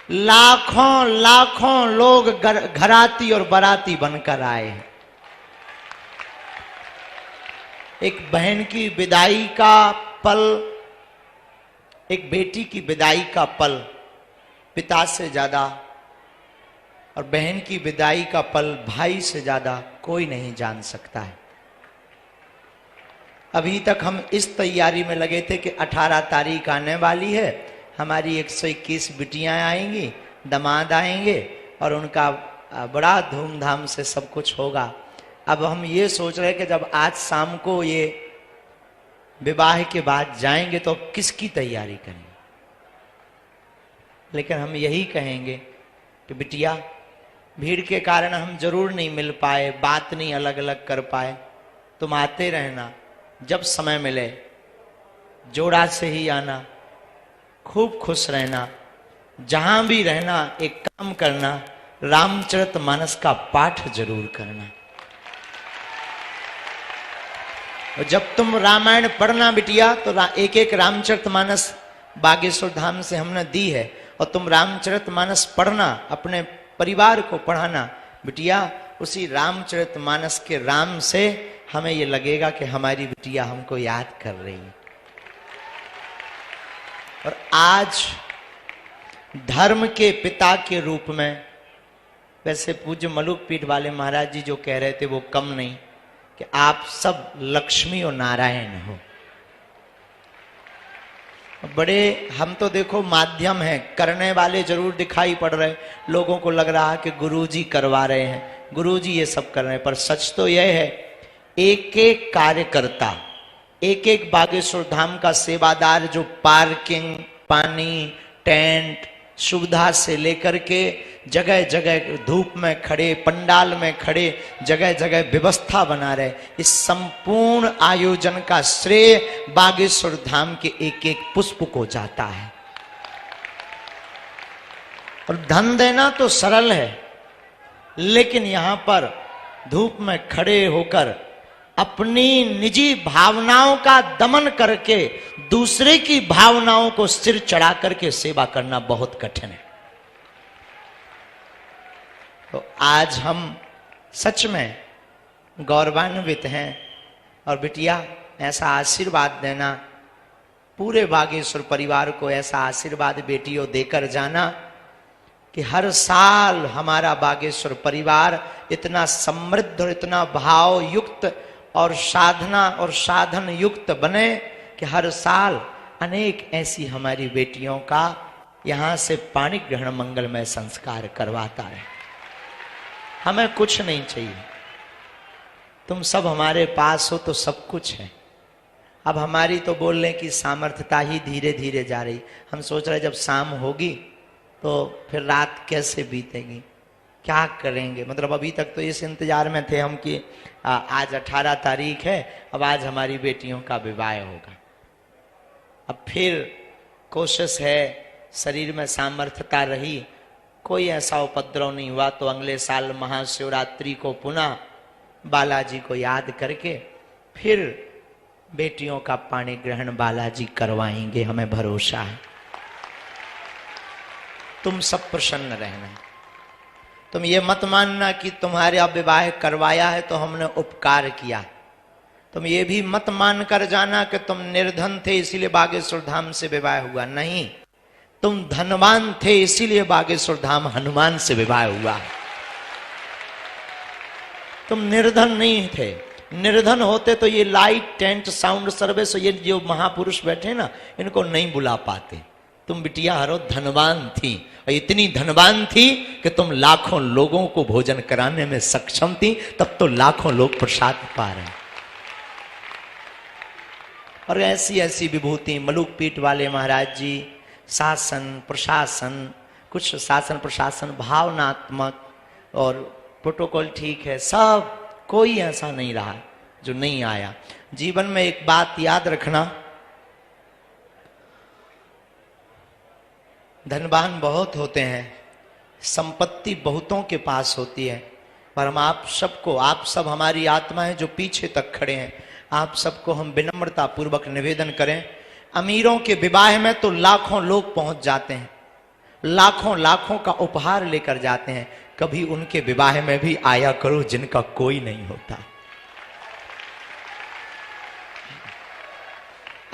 लाखों लाखों लोग घराती और बाराती बनकर आए हैं। एक बहन की विदाई का पल, एक बेटी की विदाई का पल पिता से ज्यादा और बहन की विदाई का पल भाई से ज्यादा कोई नहीं जान सकता है। अभी तक हम इस तैयारी में लगे थे कि 18 तारीख आने वाली है, हमारी 121 बिटियां आएंगी, दामाद आएंगे और उनका बड़ा धूमधाम से सब कुछ होगा। अब हम ये सोच रहे हैं कि जब आज शाम को ये विवाह के बाद जाएंगे तो किसकी तैयारी करेंगे। लेकिन हम यही कहेंगे कि बिटिया, भीड़ के कारण हम जरूर नहीं मिल पाए, बात नहीं अलग अलग कर पाए, तुम आते रहना, जब समय मिले जोड़ा से ही आना, खूब खुश रहना, जहां भी रहना एक काम करना, रामचरितमानस का पाठ जरूर करना। और जब तुम रामायण पढ़ना बिटिया तो एक एक रामचरितमानस बागेश्वर धाम से हमने दी है, और तुम रामचरितमानस पढ़ना, अपने परिवार को पढ़ाना बिटिया। उसी रामचरितमानस के राम से हमें ये लगेगा कि हमारी बिटिया हमको याद कर रही है। और आज धर्म के पिता के रूप में, वैसे पूज्य मलुक पीठ वाले महाराज जी जो कह रहे थे वो कम नहीं, कि आप सब लक्ष्मी और नारायण हो। बड़े हम तो देखो माध्यम हैं, करने वाले जरूर दिखाई पड़ रहे, लोगों को लग रहा है कि गुरुजी करवा रहे हैं, गुरुजी ये सब कर रहे हैं, पर सच तो यह है एक एक कार्यकर्ता, एक एक बागेश्वर धाम का सेवादार जो पार्किंग, पानी, टेंट, सुविधा से लेकर के जगह जगह धूप में खड़े, पंडाल में खड़े, जगह जगह व्यवस्था बना रहे, इस संपूर्ण आयोजन का श्रेय बागेश्वर धाम के एक एक पुष्प को जाता है। और धन देना तो सरल है, लेकिन यहां पर धूप में खड़े होकर अपनी निजी भावनाओं का दमन करके दूसरे की भावनाओं को सिर चढ़ा करके सेवा करना बहुत कठिन है। तो आज हम सच में गौरवान्वित हैं। और बिटिया, ऐसा आशीर्वाद देना, पूरे बागेश्वर परिवार को ऐसा आशीर्वाद बेटियों देकर जाना कि हर साल हमारा बागेश्वर परिवार इतना समृद्ध और इतना भाव युक्त और साधना और साधन युक्त बने कि हर साल अनेक ऐसी हमारी बेटियों का यहां से पाणी ग्रहण मंगलमय संस्कार करवाता है। हमें कुछ नहीं चाहिए, तुम सब हमारे पास हो तो सब कुछ है। अब हमारी तो बोलने की सामर्थ्यता ही धीरे धीरे जा रही। हम सोच रहे जब शाम होगी तो फिर रात कैसे बीतेगी, क्या करेंगे। मतलब अभी तक तो इस इंतजार में थे हम कि आज 18 तारीख है, अब आज हमारी बेटियों का विवाह होगा। अब फिर कोशिश है, शरीर में सामर्थ्यता रही, कोई ऐसा उपद्रव नहीं हुआ तो अगले साल महाशिवरात्रि को पुनः बालाजी को याद करके फिर बेटियों का पाणी ग्रहण बालाजी करवाएंगे, हमें भरोसा है। तुम सब प्रसन्न रहना। तुम ये मत मानना कि तुम्हारे विवाह करवाया है तो हमने उपकार किया। तुम ये भी मत मान कर जाना कि तुम निर्धन थे इसीलिए बागेश्वर धाम से विवाह हुआ। नहीं, तुम धनवान थे इसीलिए बागेश्वर धाम हनुमान से विवाह हुआ। तुम निर्धन नहीं थे। निर्धन होते तो ये लाइट, टेंट, साउंड सर्विस, ये जो महापुरुष बैठे ना, इनको नहीं बुला पाते। तुम बिटिया हरो धनवान थी, और इतनी धनवान थी कि तुम लाखों लोगों को भोजन कराने में सक्षम थी, तब तो लाखों लोग प्रसाद पा रहे। और ऐसी ऐसी विभूति मलुक पीठ वाले महाराज जी, शासन प्रशासन, कुछ शासन प्रशासन भावनात्मक और प्रोटोकॉल ठीक है, सब कोई ऐसा नहीं रहा जो नहीं आया। जीवन में एक बात याद रखना, धनवान बहुत होते हैं, संपत्ति बहुतों के पास होती है, पर हम आप सबको, आप सब हमारी आत्माएं जो पीछे तक खड़े हैं, आप सबको हम विनम्रता पूर्वक निवेदन करें। अमीरों के विवाह में तो लाखों लोग पहुंच जाते हैं, लाखों लाखों का उपहार लेकर जाते हैं, कभी उनके विवाह में भी आया करो जिनका कोई नहीं होता।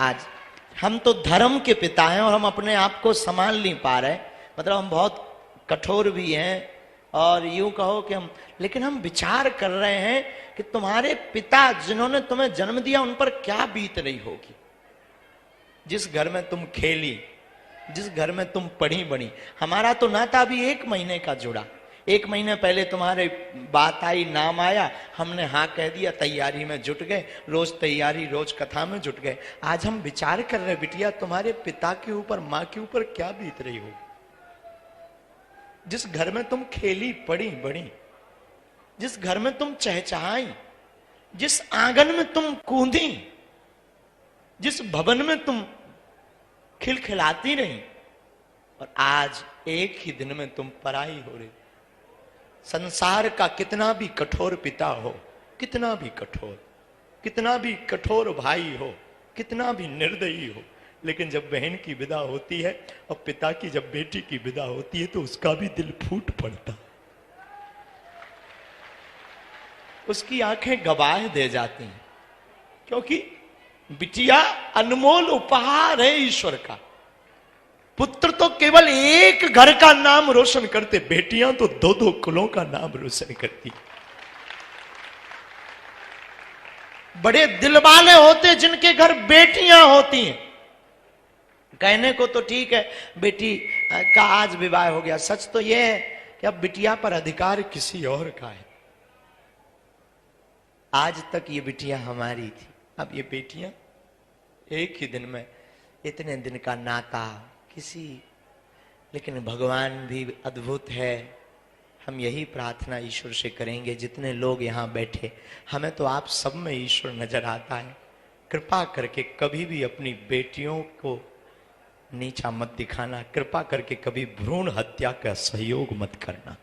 आज हम तो धर्म के पिता हैं और हम अपने आप को संभाल नहीं पा रहे, मतलब हम बहुत कठोर भी हैं और यूं कहो कि हम, लेकिन हम विचार कर रहे हैं कि तुम्हारे पिता जिन्होंने तुम्हें जन्म दिया उन पर क्या बीत रही होगी। जिस घर में तुम खेली, जिस घर में तुम पढ़ी बड़ी, हमारा तो नाता अभी 1 महीने का जुड़ा, 1 महीने पहले तुम्हारे बात आई, नाम आया, हमने हाँ कह दिया, तैयारी में जुट गए, रोज तैयारी, रोज कथा में जुट गए। आज हम विचार कर रहे बिटिया तुम्हारे पिता के ऊपर, माँ के ऊपर क्या बीत रही होगी। जिस घर में तुम खेली पड़ी बड़ी, जिस घर में तुम चहचहाई, जिस आंगन में तुम कूदी, जिस भवन में तुम खिलखिलाती रही, और आज एक ही दिन में तुम पराई हो रही। संसार का कितना भी कठोर पिता हो, कितना भी कठोर, कितना भी कठोर भाई हो, कितना भी निर्दयी हो, लेकिन जब बहन की विदा होती है और पिता की जब बेटी की विदा होती है तो उसका भी दिल फूट पड़ता, उसकी आंखें गवाह दे जाती हैं, क्योंकि बिटिया अनमोल उपहार है ईश्वर का। पुत्र तो केवल एक घर का नाम रोशन करते, बेटियां तो 2-2 कुलों का नाम रोशन करती। बड़े दिल वाले होते जिनके घर बेटियां होती हैं। कहने को तो ठीक है बेटी का आज विवाह हो गया, सच तो यह है कि अब बिटिया पर अधिकार किसी और का है। आज तक ये बिटिया हमारी थी, अब ये बेटियां एक ही दिन में, इतने दिन का नाता किसी, लेकिन भगवान भी अद्भुत है। हम यही प्रार्थना ईश्वर से करेंगे, जितने लोग यहाँ बैठे, हमें तो आप सब में ईश्वर नजर आता है। कृपा करके कभी भी अपनी बेटियों को नीचा मत दिखाना, कृपा करके कभी भ्रूण हत्या का सहयोग मत करना।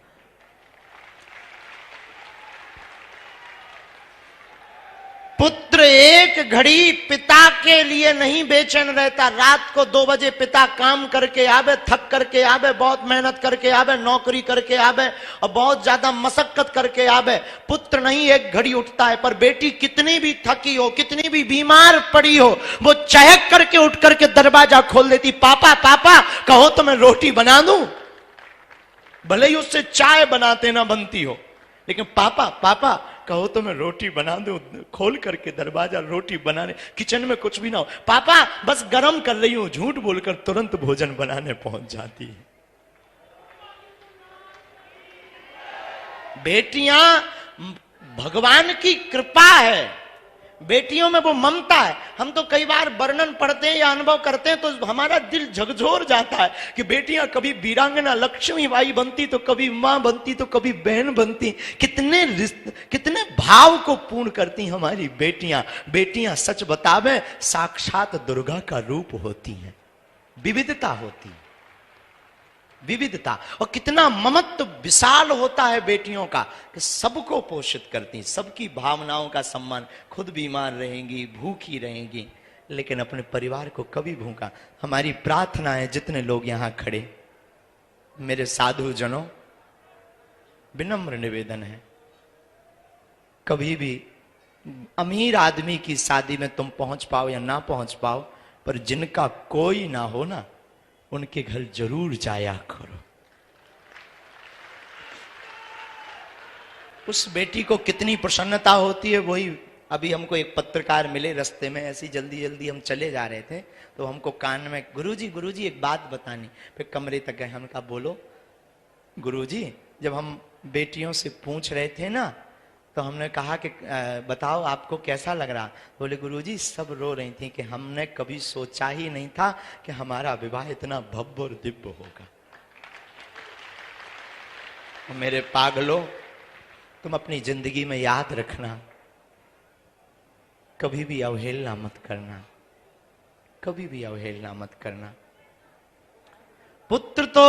पुत्र एक घड़ी पिता के लिए नहीं बेचैन रहता। रात को 2 बजे पिता काम करके आवे, थक करके आवे, बहुत मेहनत करके आवे, नौकरी करके आवे और बहुत ज्यादा मशक्कत करके आवे, पुत्र नहीं एक घड़ी उठता है। पर बेटी कितनी भी थकी हो, कितनी भी बीमार पड़ी हो, वो चहक करके उठ करके दरवाजा खोल देती, पापा पापा कहो तो मैं रोटी बना दूं। भले ही उससे चाय बनाते ना बनती हो, लेकिन पापा पापा कहो तो मैं रोटी बना दूं। खोल करके दरवाजा, रोटी बनाने, किचन में कुछ भी ना हो, पापा बस गरम कर रही हूं, झूठ बोलकर तुरंत भोजन बनाने पहुंच जाती है। बेटियां भगवान की कृपा है, बेटियों में वो ममता है। हम तो कई बार वर्णन पढ़ते हैं या अनुभव करते हैं तो हमारा दिल झकझोर जाता है कि बेटियां कभी वीरांगना लक्ष्मीबाई बनती, तो कभी मां बनती, तो कभी बहन बनती। कितने भाव को पूर्ण करती हमारी बेटियां। बेटियां सच बतावे साक्षात दुर्गा का रूप होती हैं। विविधता होती है, विविधता, और कितना ममत्व विशाल होता है बेटियों का कि सबको पोषित करती, सबकी भावनाओं का सम्मान। खुद बीमार रहेंगी, भूखी रहेंगी, लेकिन अपने परिवार को कभी भूखा। हमारी प्रार्थना है, जितने लोग यहां खड़े, मेरे साधु जनों, विनम्र निवेदन है, कभी भी अमीर आदमी की शादी में तुम पहुंच पाओ या ना पहुंच पाओ, पर जिनका कोई ना हो ना, उनके घर जरूर जाया करो। उस बेटी को कितनी प्रसन्नता होती है। वही अभी हमको एक पत्रकार मिले रास्ते में, ऐसी जल्दी जल्दी हम चले जा रहे थे, तो हमको कान में गुरुजी एक बात बतानी। फिर कमरे तक गए, हमने कहा बोलो। गुरुजी जब हम बेटियों से पूछ रहे थे ना, तो हमने कहा कि बताओ आपको कैसा लग रहा। बोले गुरुजी सब रो रही थी कि हमने कभी सोचा ही नहीं था कि हमारा विवाह इतना भव्य और दिव्य होगा। मेरे पागलों, तुम अपनी जिंदगी में याद रखना, कभी भी अवहेलना मत करना, कभी भी अवहेलना मत करना। पुत्र तो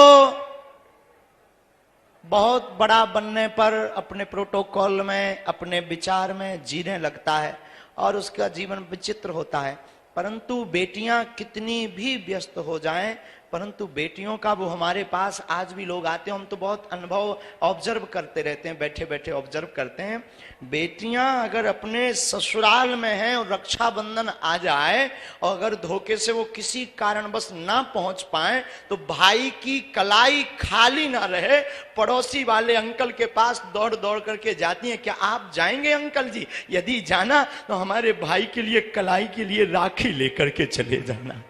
बहुत बड़ा बनने पर अपने प्रोटोकॉल में, अपने विचार में जीने लगता है और उसका जीवन विचित्र होता है, परंतु बेटियां कितनी भी व्यस्त हो जाएं, परंतु बेटियों का वो हमारे पास आज भी लोग आते हैं, हम तो बहुत अनुभव ऑब्जर्व करते रहते हैं, बैठे बैठे ऑब्जर्व करते हैं। बेटियां अगर अपने ससुराल में हैं और रक्षाबंधन आ जाए और अगर धोखे से वो किसी कारणवश ना पहुंच पाए तो भाई की कलाई खाली ना रहे, पड़ोसी वाले अंकल के पास दौड़ दौड़ करके जाती हैं, क्या आप जाएंगे अंकल जी? यदि जाना तो हमारे भाई के लिए कलाई के लिए राखी लेकर के चले जाना,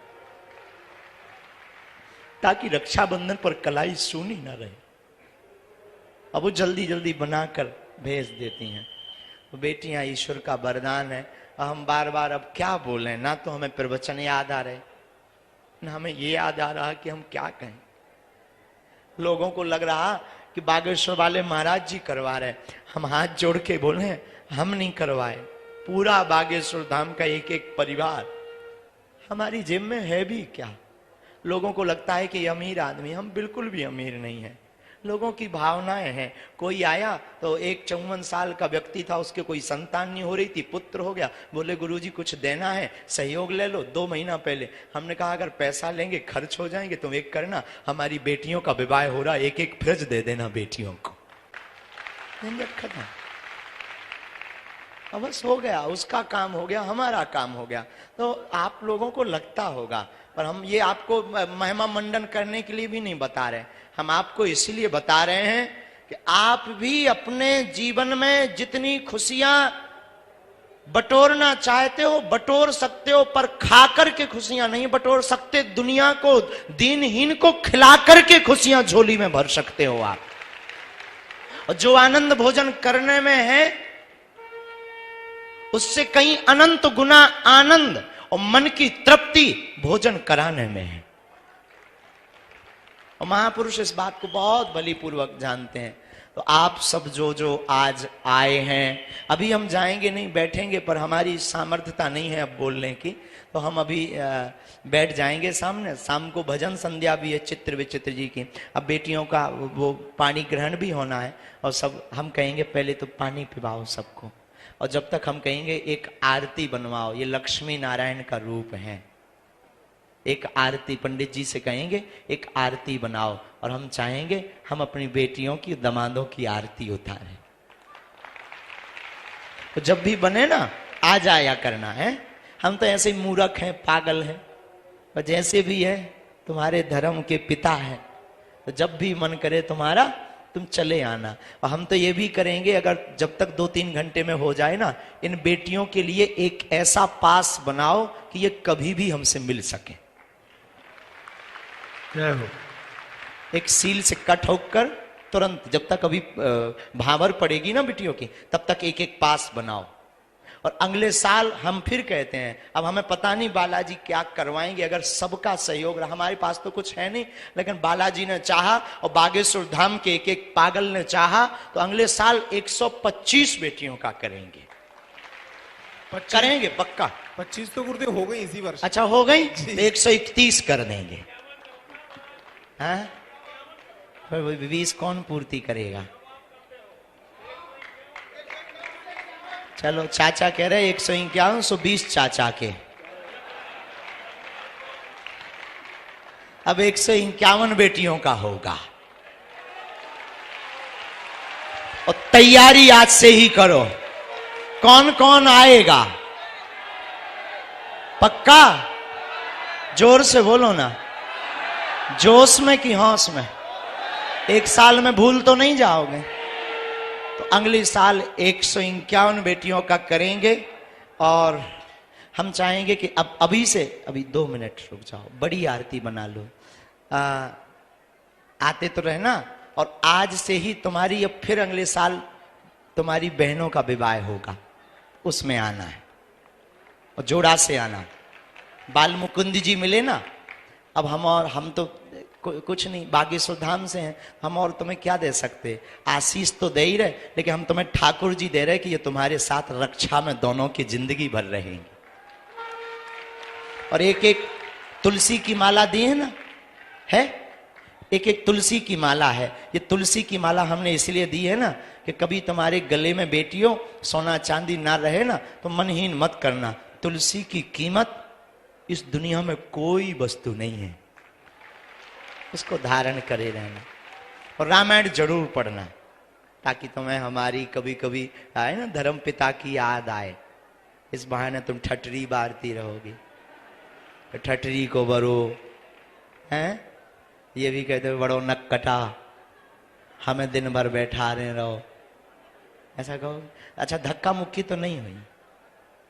ताकि रक्षाबंधन पर कलाई सूनी ना रहे। अब वो जल्दी जल्दी बनाकर भेज देती हैं। तो बेटियां ईश्वर का वरदान है। हम बार बार अब क्या बोलें, ना तो हमें प्रवचन याद आ रहे, ना हमें ये याद आ रहा कि हम क्या कहें। लोगों को लग रहा कि बागेश्वर वाले महाराज जी करवा रहे, हम हाथ जोड़ के बोले हम नहीं करवाए। पूरा बागेश्वर धाम का एक एक परिवार हमारी जेब में है भी क्या। लोगों को लगता है कि ये अमीर आदमी, हम बिल्कुल भी अमीर नहीं है। लोगों की भावनाएं हैं। कोई आया तो एक 54 साल का व्यक्ति था, उसके कोई संतान नहीं हो रही थी, पुत्र हो गया, बोले गुरुजी कुछ देना है, सहयोग ले लो। 2 महीना पहले हमने कहा अगर पैसा लेंगे खर्च हो जाएंगे, तुम एक करना, हमारी बेटियों का विवाह हो रहा, एक एक फ्रिज दे देना बेटियों को। खत्म, अब बस हो गया, उसका काम हो गया, हमारा काम हो गया। तो आप लोगों को लगता होगा, पर हम ये आपको महिमा मंडन करने के लिए भी नहीं बता रहे, हम आपको इसीलिए बता रहे हैं कि आप भी अपने जीवन में जितनी खुशियां बटोरना चाहते हो बटोर सकते हो, पर खाकर के खुशियां नहीं बटोर सकते। दुनिया को, दीनहीन को खिलाकर के खुशियां झोली में भर सकते हो आप। और जो आनंद भोजन करने में है उससे कहीं अनंत गुना आनंद और मन की तृप्ति भोजन कराने में है। और महापुरुष इस बात को बहुत बलीपूर्वक जानते हैं। तो आप सब जो आज आए हैं, अभी हम जाएंगे नहीं, बैठेंगे, पर हमारी सामर्थ्यता नहीं है अब बोलने की, तो हम अभी बैठ जाएंगे सामने। शाम को भजन संध्या भी है चित्र विचित्र जी की। अब बेटियों का वो पानी ग्रहण भी होना है, और सब हम कहेंगे पहले तो पानी पिलाओ सबको, और जब तक हम कहेंगे एक आरती बनवाओ, ये लक्ष्मी नारायण का रूप है। एक आरती पंडित जी से कहेंगे एक आरती बनाओ, और हम चाहेंगे हम अपनी बेटियों की, दमादों की आरती उतारें। तो जब भी बने ना आ जाया करना है। हम तो ऐसे मूर्ख हैं, पागल हैं, और जैसे भी है तुम्हारे धर्म के पिता हैं, तो जब भी मन करे तुम्हारा तुम चले आना। और हम तो ये भी करेंगे, अगर जब तक 2-3 घंटे में हो जाए ना, इन बेटियों के लिए एक ऐसा पास बनाओ कि ये कभी भी हमसे मिल सके। एक सील से कट होकर तुरंत, जब तक अभी भावर पड़ेगी ना बिटियों की, तब तक एक एक पास बनाओ। और अगले साल हम फिर कहते हैं, अब हमें पता नहीं बालाजी क्या करवाएंगे, अगर सबका सहयोग रहा, हमारे पास तो कुछ है नहीं, लेकिन बालाजी ने चाहा और बागेश्वर धाम के एक एक पागल ने चाहा, तो अगले साल 125 बेटियों का करेंगे। करेंगे पक्का। 25 तो गुरुदेव हो गई इसी वर्ष। अच्छा हो गई, 131 कर देंगे। हाँ, फिर 20 कौन पूर्ति करेगा? चलो, चाचा कह रहे 151, 120 चाचा के। अब 151 बेटियों का होगा, और तैयारी आज से ही करो। कौन कौन आएगा? पक्का? जोर से बोलो ना, जोश में कि होश में? एक साल में भूल तो नहीं जाओगे? तो अगले साल 151 बेटियों का करेंगे। और हम चाहेंगे कि अब अभी से, अभी 2 मिनट रुक जाओ, बड़ी आरती बना लो। आते तो रहना, और आज से ही तुम्हारी, अब फिर अगले साल तुम्हारी बहनों का विवाह होगा, उसमें आना है, और जोड़ा से आना। बाल मुकुंद जी मिले ना, अब हम तो कुछ नहीं, बागेश्वर धाम से हैं हम, और तुम्हें क्या दे सकते? आशीष तो दे ही रहे, लेकिन हम तुम्हें ठाकुर जी दे रहे कि ये तुम्हारे साथ रक्षा में दोनों की जिंदगी भर रहेंगे। और एक एक तुलसी की माला दी है ना, है एक एक तुलसी की माला है। ये तुलसी की माला हमने इसलिए दी है ना कि कभी तुम्हारे गले में बेटियों सोना चांदी ना रहे ना, तो मनहीन मत करना। तुलसी की कीमत इस दुनिया में कोई वस्तु नहीं है। इसको धारण करे रहना। और रामायण जरूर पढ़ना, ताकि तुम्हें हमारी कभी कभी आए ना धर्म पिता की याद आए। इस बहाने तुम ठटरी बारती रहोगी, तो ठटरी को बरो हैं, ये भी कहते हो बड़ो नक कटा, हमें दिन भर बैठा रहे रहो, ऐसा कहो। अच्छा, धक्का मुक्की तो नहीं हुई,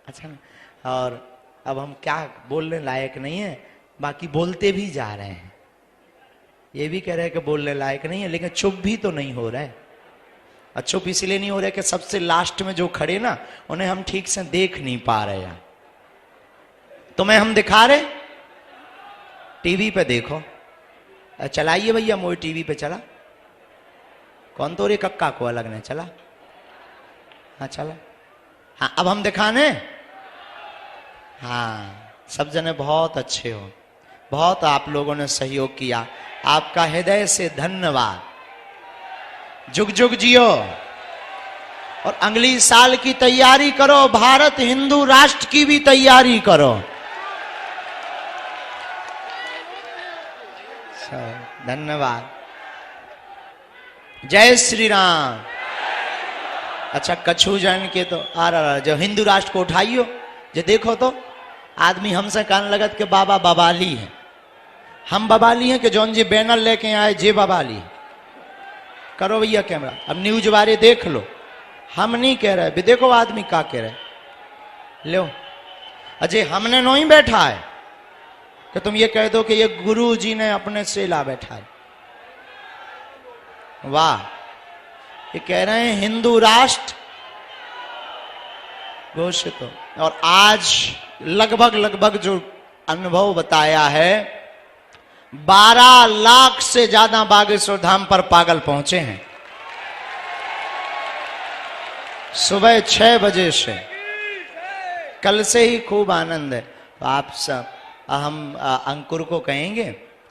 अच्छा ना। और अब हम क्या बोलने लायक नहीं है, बाकी बोलते भी जा रहे हैं। ये भी कह रहे हैं कि बोलने लायक नहीं है, लेकिन चुप भी तो नहीं हो रहा है। और चुप इसलिए नहीं हो रहा है कि सबसे लास्ट में जो खड़े ना, उन्हें हम ठीक से देख नहीं पा रहे हैं। तुम्हें हम दिखा रहे, टीवी पे देखो, चलाइए भैया मोई टीवी पे चला, कौन तो रे कक्का को अलग ने चला, हाँ चला, हाँ अब हम दिखाने, हाँ सब जने बहुत अच्छे हो, बहुत आप लोगों ने सहयोग किया, आपका हृदय से धन्यवाद। जुग जुग जियो और अगली साल की तैयारी करो, भारत हिंदू राष्ट्र की भी तैयारी करो। धन्यवाद। जय श्री राम। अच्छा, कछु जन के तो जो हिंदू राष्ट्र को उठाइयो, जो देखो तो आदमी हमसे कान लगत के बाबा बबाली है, हम बबाली हैं कि जौन जी बैनर लेके आए जे बबाली। करो भैया कैमरा, अब न्यूज वाले देख लो, हम नहीं कह रहे, भी देखो आदमी का कह रहे, लो अजय हमने नहीं बैठा है कि तुम ये कह दो कि ये गुरु जी ने अपने से ला बैठा है। वाह, ये कह रहे हैं हिंदू राष्ट्र घोषित हो। और आज लगभग जो अनुभव बताया है, 12 लाख से ज्यादा बागेश्वर धाम पर पागल पहुंचे हैं सुबह 6 बजे से। कल से ही खूब आनंद है। तो आप सब, हम अंकुर को कहेंगे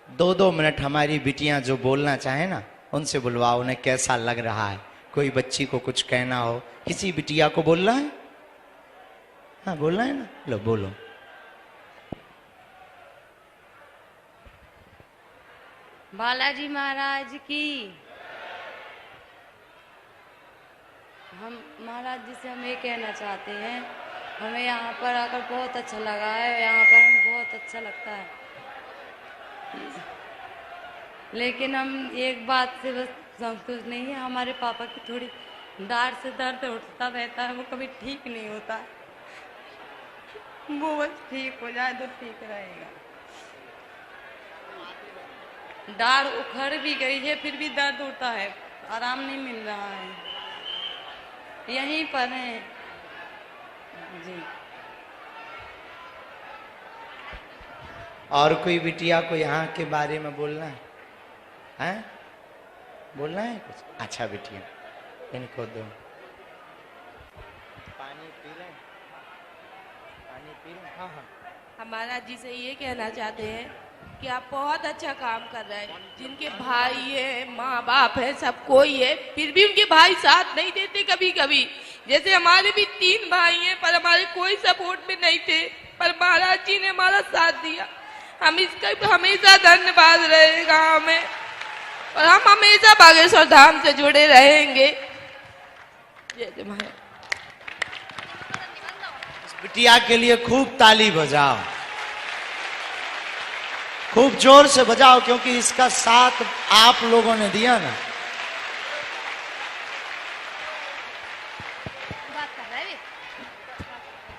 2-2 मिनट हमारी बिटियां जो बोलना चाहे ना, उनसे बुलवाओ, उन्हें कैसा लग रहा है। कोई बच्ची को कुछ कहना हो, किसी बिटिया को बोलना है, हाँ बोलना है ना, लो बोलो। बालाजी महाराज की। हम महाराज जी से हम ये कहना चाहते हैं, हमें यहाँ पर आकर बहुत अच्छा लगा है, यहाँ पर हमें बहुत अच्छा लगता है, लेकिन हम एक बात से बस संतुष्ट नहीं है, हमारे पापा की थोड़ी दाढ़ से दर्द उठता रहता है, वो कभी ठीक नहीं होता है, वो बस ठीक हो जाए तो ठीक रहेगा। दाढ़ उखड़ भी गई है, फिर भी दर्द होता है, आराम नहीं मिल रहा है, यहीं पर है जी। और कोई बिटिया को यहाँ के बारे में बोलना है, हैं? बोलना है कुछ? अच्छा बिटिया, इनको दो पानी पी लें, पानी पी लें। हाँ हाँ, हम महाराज जी से ये कहना चाहते हैं कि आप बहुत अच्छा काम कर रहे हैं। जिनके भाई है, माँ बाप है, सब कोई है, फिर भी उनके भाई साथ नहीं देते कभी कभी। जैसे हमारे भी 3 भाई हैं, पर हमारे कोई सपोर्ट में नहीं थे, पर महाराज जी ने हमारा साथ दिया। हम इसका हमेशा धन्यवाद रहेगा हमें, और हम हमेशा बागेश्वर धाम से जुड़े रहेंगे। जय जय महाराज। बिटिया के लिए खूब ताली बजाओ, खूब जोर से बजाओ, क्योंकि इसका साथ आप लोगों ने दिया ना।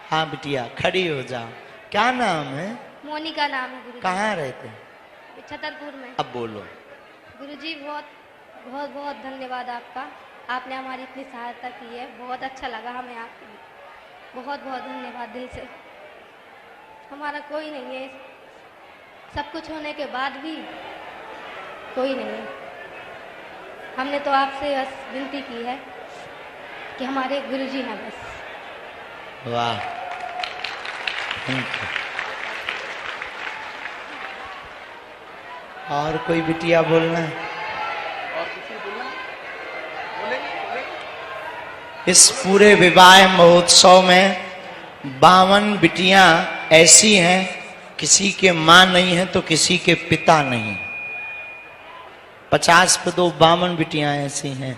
हाँ बिटिया खड़ी हो जाओ। क्या नाम है? मोनिका नाम है गुरुजी। कहाँ रहते हैं? छतरपुर में। अब बोलो। गुरुजी बहुत बहुत बहुत धन्यवाद आपका, आपने हमारी इतनी सहायता की है, बहुत अच्छा लगा हमें आपकी, बहुत बहुत धन्यवाद दिल से। हमारा कोई नहीं है, सब कुछ होने के बाद भी कोई नहीं है। हमने तो आपसे बस विनती की है कि हमारे गुरुजी हैं बस। वाह, और कोई बिटिया बोलना है? और किसी बोलना? बोलेंगे? इस पूरे विवाह महोत्सव में 52 बिटियां ऐसी हैं, किसी के मां नहीं है तो किसी के पिता नहीं। 50 पे 2 52 बिटियां ऐसी हैं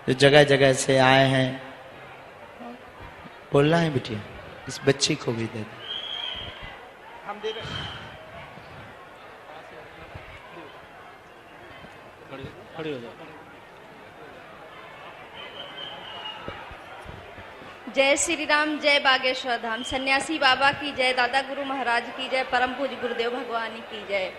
जो जगह जगह से आए हैं। बोलना है बिटिया, इस बच्ची को भी दे दो। हम दे रहे हैं। खड़ी हो जाओ। जय श्री राम, जय बागेश्वर धाम, सन्यासी बाबा की जय, दादा गुरु महाराज की जय, परम पूज्य गुरुदेव भगवान की जय,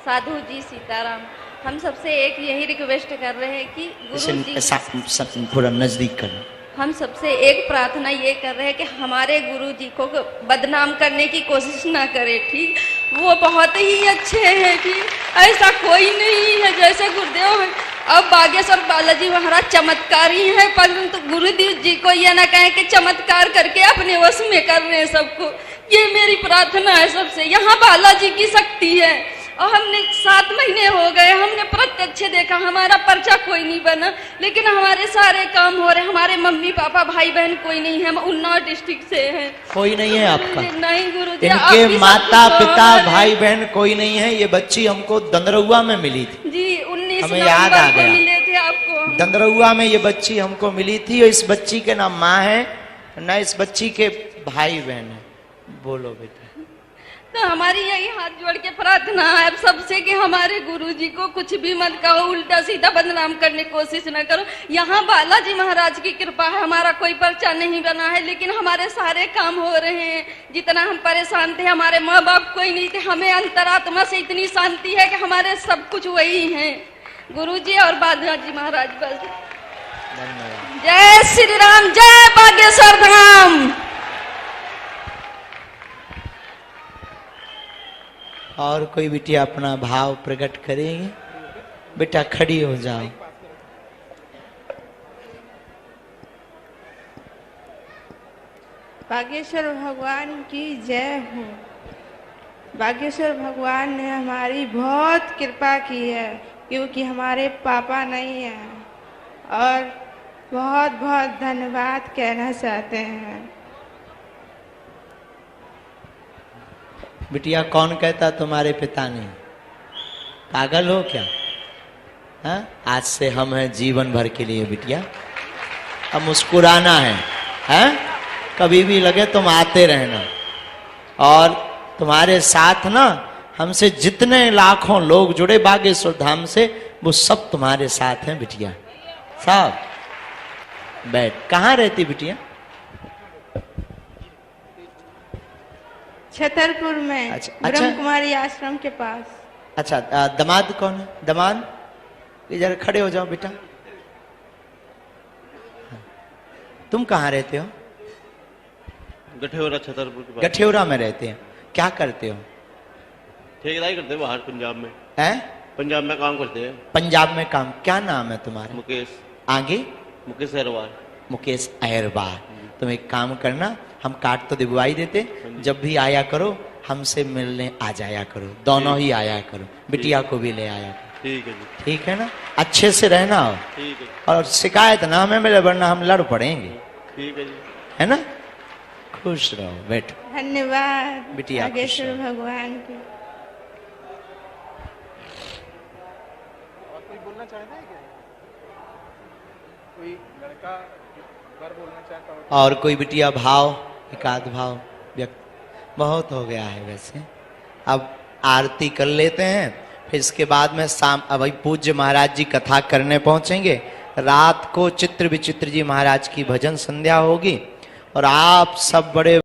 साधु जी सीताराम। हम सबसे एक यही रिक्वेस्ट कर रहे हैं कि गुरु जी थोड़ा नजदीक कर। हम सबसे एक प्रार्थना ये कर रहे हैं कि हमारे गुरु जी को बदनाम करने की कोशिश ना करें, ठीक। वो बहुत ही अच्छे हैं, ठीक। ऐसा कोई नहीं है जैसे गुरुदेव। अब बागेश्वर बालाजी महाराज चमत्कारी हैं, परंतु गुरुदेव जी को ये ना कहें कि चमत्कार करके अपने वश में कर रहे हैं सबको। ये मेरी प्रार्थना है सबसे। यहाँ बालाजी की शक्ति है और हमने 7 महीने हो गए, हमने प्रत्यक्ष देखा। हमारा पर्चा कोई नहीं बना, लेकिन हमारे सारे काम हो रहे। हमारे मम्मी पापा भाई बहन कोई नहीं है, हम उन्नाव डिस्ट्रिक्ट से हैं। कोई नहीं है आपका? नहीं गुरु जी। इनके माता पिता भाई बहन कोई नहीं है। ये बच्ची हमको दंदरौआ में मिली थी जी, 19 हमें याद आ गया। मिले थे आपको। दंदरौआ में ये बच्ची हमको मिली थी और इस बच्ची के ना माँ है ना इस बच्ची के भाई बहन है। बोलो बेटा। तो हमारी यही हाथ जोड़ के प्रार्थना है अब सबसे कि हमारे गुरुजी को कुछ भी मत कहो, उल्टा सीधा बदनाम करने की कोशिश न करो। यहाँ बालाजी महाराज की कृपा है, हमारा कोई पर्चा नहीं बना है, लेकिन हमारे सारे काम हो रहे हैं। जितना हम परेशान थे, हमारे माँ बाप कोई नहीं थे, हमें अंतरात्मा से इतनी शांति है कि हमारे सब कुछ वही है, गुरुजी और बालाजी महाराज। बस जय श्री राम, जय बागेश्वर धाम। और कोई बिटिया अपना भाव प्रकट करेंगे? बेटा खड़ी हो जाओ। बागेश्वर भगवान की जय हो। बागेश्वर भगवान ने हमारी बहुत कृपा की है, क्योंकि हमारे पापा नहीं हैं, और बहुत बहुत धन्यवाद कहना चाहते हैं। बिटिया कौन कहता तुम्हारे पिता नहीं? पागल हो क्या? हाँ, आज से हम हैं जीवन भर के लिए बिटिया। अब मुस्कुराना है, हैं? कभी भी लगे तुम आते रहना, और तुम्हारे साथ ना हमसे जितने लाखों लोग जुड़े बागेश्वर धाम से, वो सब तुम्हारे साथ हैं बिटिया। साहब बैठ। कहाँ रहती बिटिया? छतरपुर में। अच्छा, ब्रह्म कुमारी आश्रम के पास। अच्छा, दामाद कौन है? दामाद इधर खड़े हो जाओ बेटा। तुम कहाँ रहते हो? गठियोरा, छतरपुर के पास। गठियोरा में रहते हैं। क्या करते हो? ठेकेदारी करते हैं बाहर पंजाब में। हैं? पंजाब में काम करते हैं। पंजाब में काम। क्या नाम है तुम्हारा? मुकेश। आगे? मुकेश अहरवार। मुकेश अहरवार। तुम एक काम करना, हम कार्ड तो दिलवाई देते, जब भी आया करो हमसे मिलने आ जाया करो, दोनों ही आया करो, बिटिया को भी ले आया करो। ठीक है जी। ठीक है ना? अच्छे से रहना हो, ठीक है। और शिकायत ना हमें मिले, वरना हम लड़ पड़ेंगे। ठीक है जी। है ना? खुश रहो, बैठो। धन्यवाद बिटिया बागेश्वर भगवान की। और कोई बोलना चाहता है क्या? कोई लड़का बोलना चाहता हो? और कोई बिटिया भाव, एकाध भाव व्यक्त? बहुत हो गया है वैसे। अब आरती कर लेते हैं, फिर इसके बाद में शाम अब पूज्य महाराज जी कथा करने पहुंचेंगे। रात को चित्र विचित्र जी महाराज की भजन संध्या होगी, और आप सब बड़े